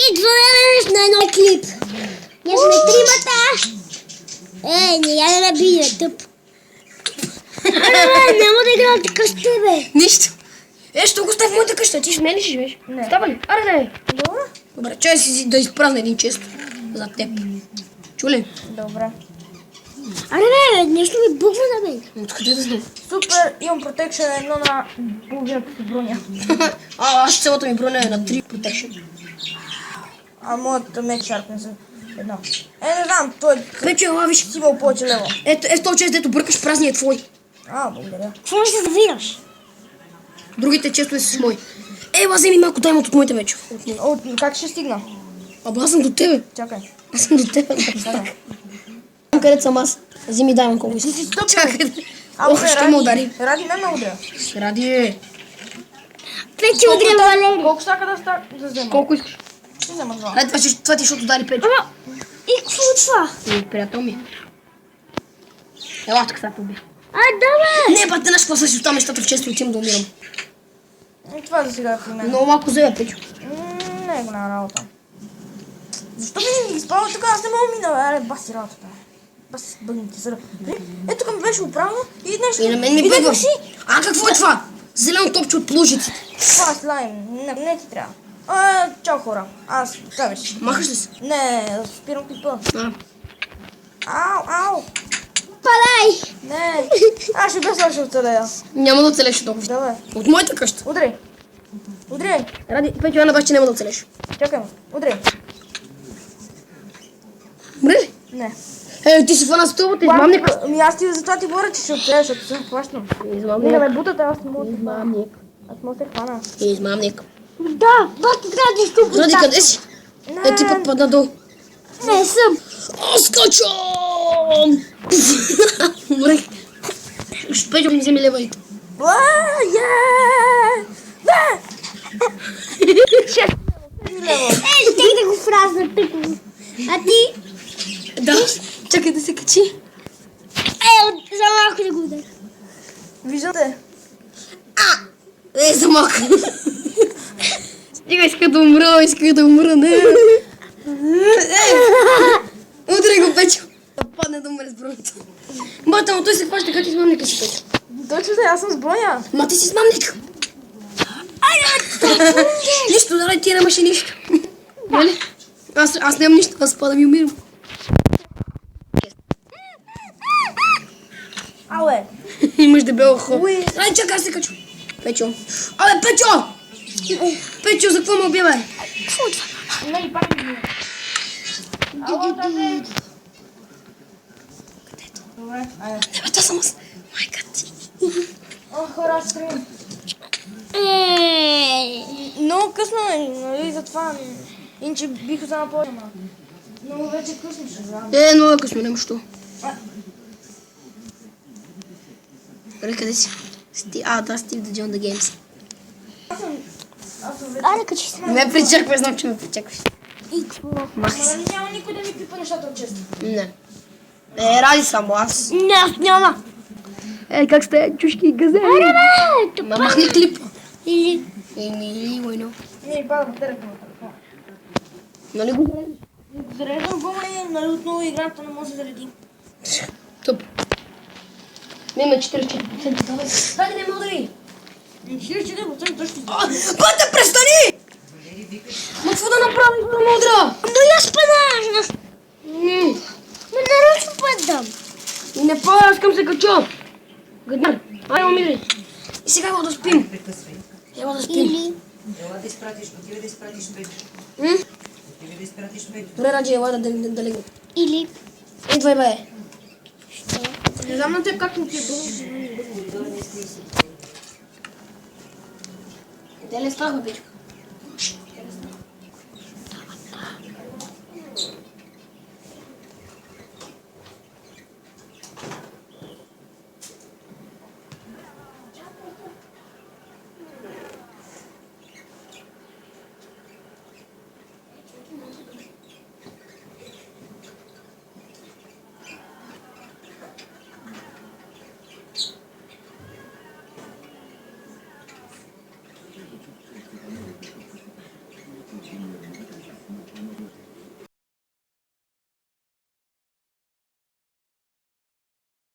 Идваш на едно клип. Ние сме тримата. Не я да набия, тъп. Няма да играм така с тебе. Нищо. Ще го остави в моята къща, ти ще ме ли ще живееш? Не. Става ли? Аре, дай. Добре. Добре, чай си да изпразна един чест за теб. Чули? Добре. Аре, нещо ми буква на мен. Откъде да знам? Супер, имам протекшен едно на половината си броня. Аз цялата ми броня е на 3 protection. А моят меч шарпен за едно. Не знам, той Печо, ела виж. си бил повече лево. Ето в този чест, дето бъркаш празния е твой. Благодаря. Какво ще завираш? Другите честове са с мои. Ела, вземи малко даймот от моите мечове. Как ще стигна? Абе, аз съм до тебе. Чакай. Аз съм до тебе. Където съм аз. Вземи даймот колко Ти си стъпил. Чакай. Ох, ще ме удари. Ради мен ме удря. Ради. Пече удря Валери. Колко стака да взема? Колко искаш? Ще взема два. Ради, това ти ще удари Печо. Ама, и какво е това? Приятел ми. Ела, тук сега поби. Давай! Не, бате, наш какво са си оставам нещата в често и отивам да умирам. Това за сега е при мен. Много малко зъя, Печо. Не е голяма работа. Защо ми ги изпълва така? Аз не мога да мина, бе. Аре, баси работата. Баси бъгните зъра. Ето тук ми беше оправено и нещо. И на мен ми и бъгва. души. А какво е това? Зелено топче от плужиците. Това е слайм. Не ти трябва. Чао хора. Аз казваш. Махаш ли се? Не, спирам клипа. Ау. Падай! Не. Аз ще без още оцелея. Няма да оцелеш толкова. Давай. От моята къща. Удрей. Удрей. Ради, Печо, я набаш, че няма да оцелеш. Чакай ме. Удрей. Мре ли? Не. Ти си фана с стълбата, измамник. Ами аз ти за това ти говоря, че ще оцелееш, защото съм хващам. Не да ме Измамник. бутат, аз не мога да се хвана. Измамник. Аз мога да се хвана. Измамник. Да, бати трябва да изкупа. Ради, къде си? Ти пък падна долу. Не съм. Скачам! Мре. Печо ми вземи левайто. Щех да го фразна тъкво. А ти? Да. Чакай да се качи. За малко да го ударя. Виждате? За малко. Стига, иска да умра, не. Удрай го, Печо. Да падне да умре с бронята. Бата, но той се хваща, като измамника си, Печо. Точно аз съм с броня. Ма ти си измамник. Нищо, да, ти нямаше нищо. Нали? Аз нямам нищо, аз падам и умирам. Ауе. Имаш дебело хо. Уи. Ай, чакай, аз се качу. Печо. Абе, Печо! Печо, за какво ме убива, бе? Не, и пак ми. Ало, тате. Добре, айде. Не, бе, това съм аз. Майка ти. Хора, аз спрям. Много късно е, нали, затова. Иначе бих взема по-дома. Много вече късно ще знам. Много късно, няма що. Добре, къде си? Да, Стив да Джон the Games. Аз съм вече. Аре, качи се. Не причаквай, знам, че ме причакваш. И какво? Махай Ама се. нали няма никой да ми пипа нещата от често. Не. Ради само аз. Не, аз няма. Как сте, чушки и газели? Аре, бе! Ма махни клипа. Или... Войно. Не, и пада батерията на телефона. Нали го зареждаш? Зареждам го, нали отново играта не може да зареди. Тъп. Не, има 44%. Дай, не ме удари. 44% точно. Бате, престани! Ма какво да направим, да ме удра? Но я спанаш! Ма нарочно падам. Не па, аз към се кача. Гаднар. Ай, умири. И сега ева да спим. Ева да спим. Или... Ела да изпратиш, отивай да изпратиш Петю. Отивай да изпратиш Петю. Добре, Раджи, ела да легнем. Или... Идвай, бе. Не знам на теб как ми ти е било. Те ли спахме, Печко?